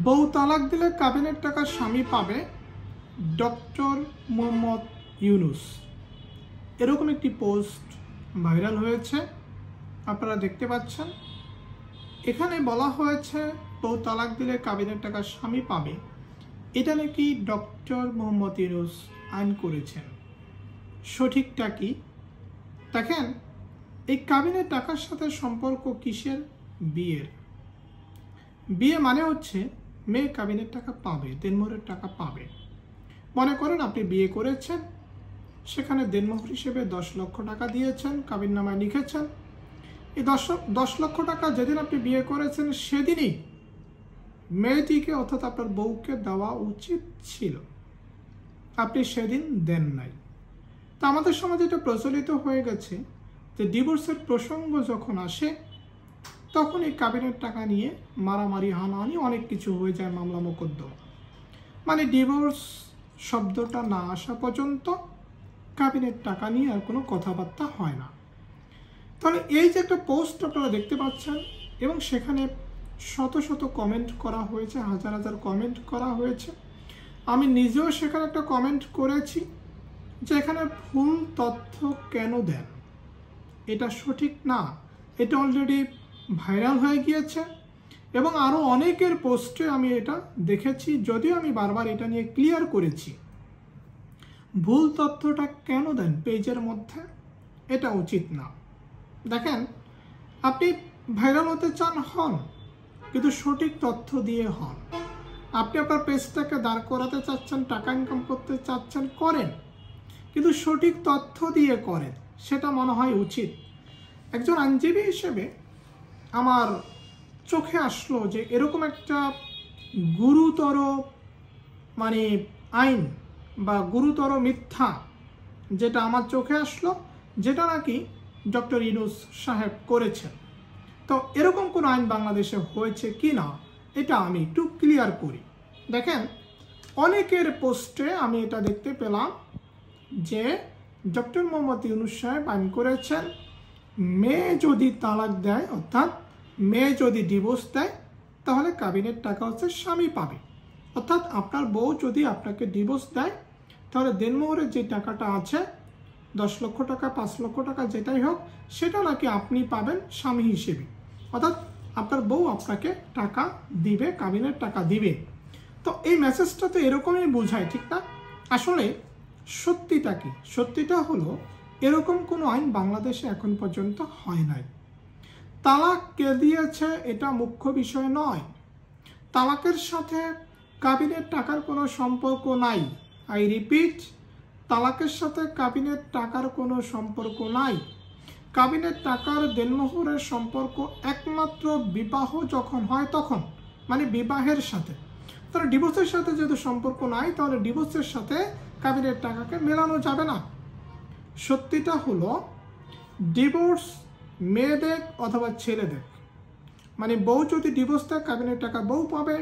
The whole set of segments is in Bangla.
বউ তালাক দিলে কাবিনের টাকা স্বামী পাবে, ডক্টর মোহাম্মদ ইউনুস। এরকম একটি পোস্ট ভাইরাল হয়েছে, আপনারা দেখতে পাচ্ছেন। এখানে বলা হয়েছে বউ তালাক দিলে কাবিনের টাকা স্বামী পাবে, এটা নাকি ডক্টর মোহাম্মদ ইউনুস আইন করেছেন। সঠিকটা কি দেখেন, এই কাবিনের টাকার সাথে সম্পর্ক কিসের? বিয়ের। বিয়ে মানে হচ্ছে মেয়ে কাবিনের টাকা পাবে, দেনমোহরের টাকা পাবে। মনে করেন আপনি বিয়ে করেছেন, সেখানে দেনমোহর হিসেবে 10 লক্ষ টাকা দিয়েছেন, কাবিন নামায় লিখেছেন। এই 10 লক্ষ টাকা যেদিন আপনি বিয়ে করেছেন সেদিনই মেয়েটিকে অর্থাৎ আপনার বউকে দেওয়া উচিত ছিল, আপনি সেদিন দেন নাই। তা আমাদের সমাজে এটা প্রচলিত হয়ে গেছে যে ডিভোর্সের প্রসঙ্গ যখন আসে তখন এই কাবিনের টাকা নিয়ে মারামারি, হানাহানি অনেক কিছু হয়ে যায়, মামলা মোকদ্দমা। মানে ডিভোর্স শব্দটা না আসা পর্যন্ত কাবিনের টাকা নিয়ে আর কোনো কথাবার্তা হয় না। তাহলে এই যে একটা পোস্ট আপনারা দেখতে পাচ্ছেন এবং সেখানে শত শত কমেন্ট করা হয়েছে, হাজার হাজার কমেন্ট করা হয়েছে। আমি নিজেও সেখানে একটা কমেন্ট করেছি যে এখানে ভুল তথ্য কেন দেন, এটা সঠিক না। এটা অলরেডি ভাইরাল হয়ে গিয়েছে এবং আরও অনেকের পোস্টে আমি এটা দেখেছি, যদিও আমি বারবার এটা নিয়ে ক্লিয়ার করেছি। ভুল তথ্যটা কেন দেন পেজের মধ্যে, এটা উচিত না। দেখেন, আপনি ভাইরাল হতে চান হন, কিন্তু সঠিক তথ্য দিয়ে হন। আপনি আপনার পেজটাকে দাঁড় করাতে চাচ্ছেন, টাকা ইনকাম করতে চাচ্ছেন, করেন, কিন্তু সঠিক তথ্য দিয়ে করেন, সেটা মনে হয় উচিত। একজন আইনজীবী হিসেবে আমার চোখে আসলো যে এরকম একটা গুরুতর আইন বা গুরুতর মিথ্যা যেটা আমার চোখে আসলো, যেটা নাকি ডক্টর ইউনুস সাহেব করেছেন। তো এরকম কোনো আইন বাংলাদেশে হয়েছে কি না এটা আমি একটু ক্লিয়ার করি। দেখেন, অনেকের পোস্টে আমি এটা দেখতে পেলাম যে ডক্টর মোহাম্মদ ইউনুস সাহেব আইন করেছেন মেয়ে যদি তালাক দেয়, অর্থাৎ মেয়ে যদি ডিভোর্স দেয়, তাহলে কাবিনের টাকা হচ্ছে স্বামী পাবে। অর্থাৎ আপনার বউ যদি আপনাকে ডিভোর্স দেয়, তাহলে দেনমোহরের যে টাকাটা আছে 10 লক্ষ টাকা, 5 লক্ষ টাকা, যেটাই হোক, সেটা নাকি আপনি পাবেন স্বামী হিসেবে। অর্থাৎ আপনার বউ আপনাকে টাকা দিবে, কাবিনের টাকা দিবে। তো এই মেসেজটা তো এরকমই বোঝায়, ঠিক না? আসলে সত্যিটা কি? সত্যিটা হলো এরকম কোনো আইন বাংলাদেশে এখন পর্যন্ত হয় নাই। তালাক কে দিয়েছে এটা মুখ্য বিষয় নয়, তালাকের সাথে কাবিনের টাকার কোনো সম্পর্ক নাই। আই রিপিট, তালাকের সাথে কাবিনের টাকার কোনো সম্পর্ক নাই। কাবিনের টাকার দেনমোহরের সম্পর্ক একমাত্র বিবাহ যখন হয় তখন, মানে বিবাহের সাথে। তাহলে ডিভোর্সের সাথে যেহেতু সম্পর্ক নাই, তাহলে ডিভোর্সের সাথে কাবিনের টাকাকে মেলানো যাবে না। সত্যিটা হলো ডিভোর্স মেয়ে দেখ অথবা ছেলে দেখ, মানে বউ যদি ডিভোর্স দেয় কাবিনের টাকা বউ পাবে,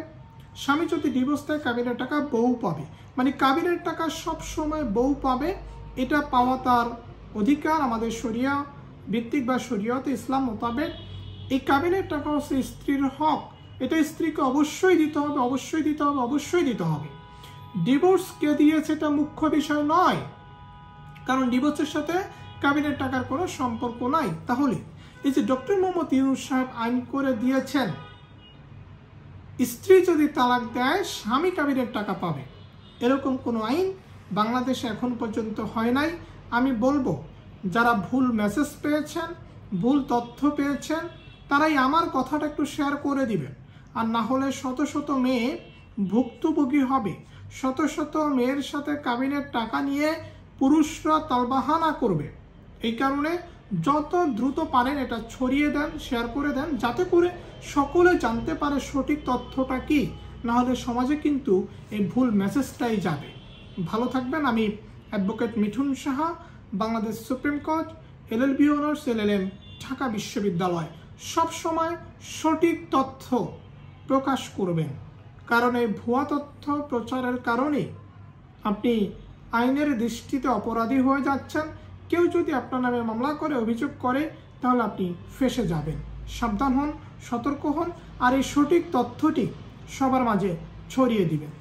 স্বামী যদি ডিভোর্স দেয় কাবিনের টাকা বউ পাবে। মানে কাবিনের টাকা সব সময় বউ পাবে, এটা পাওয়া তার অধিকার। আমাদের শরিয়া ভিত্তিক বা শরিয়তে ইসলাম মোতাবেক এই কাবিনের টাকা হচ্ছে স্ত্রীর হক, এটা স্ত্রীকে অবশ্যই দিতে হবে, অবশ্যই দিতে হবে, অবশ্যই দিতে হবে। ডিভোর্স কে দিয়েছে এটা মুখ্য বিষয় নয়, কারণ ডিভোর্সের সাথে কাবিনের টাকার কোনো সম্পর্ক নাই। তাহলে এই যে ডক্টর মোহাম্মদ ইউনুস সাহেব আইন করে দিয়েছেন স্ত্রী যদি তালাক দেয় স্বামী কাবিনের টাকা পাবে, এরকম কোনো আইন বাংলাদেশে এখন পর্যন্ত হয় নাই। আমি বলবো যারা ভুল মেসেজ পেয়েছেন, ভুল তথ্য পেয়েছেন, তারাই আমার কথাটা একটু শেয়ার করে দিবেন। আর না হলে শত শত মেয়ে ভুক্তভোগী হবে, শত শত মেয়ের সাথে কাবিনের টাকা নিয়ে পুরুষরা তালবাহানা করবে। এই কারণে যত দ্রুত পারেন এটা ছড়িয়ে দেন, শেয়ার করে দেন, যাতে করে সকলে জানতে পারে সঠিক তথ্যটা কি। না হলে সমাজে কিন্তু এই ভুল মেসেজটাই যাবে। ভালো থাকবেন। আমি advocate Mithun Saha, Bangladesh supreme court, LLB honours, LLM, Dhaka বিশ্ববিদ্যালয়। সব সময় সঠিক তথ্য প্রকাশ করবেন, কারণ এই ভুয়া তথ্য প্রচারের কারণে আপনি আইনের দৃষ্টিতে অপরাধী হয়ে যাচ্ছেন। কেউ যদি আপনার নামে মামলা করে, অভিযোগ করে, তাহলে আপনি ফেঁসে যাবেন। সাবধান হন, সতর্ক হন। আর এই সঠিক তথ্যটি সবার মাঝে ছড়িয়ে দিবেন।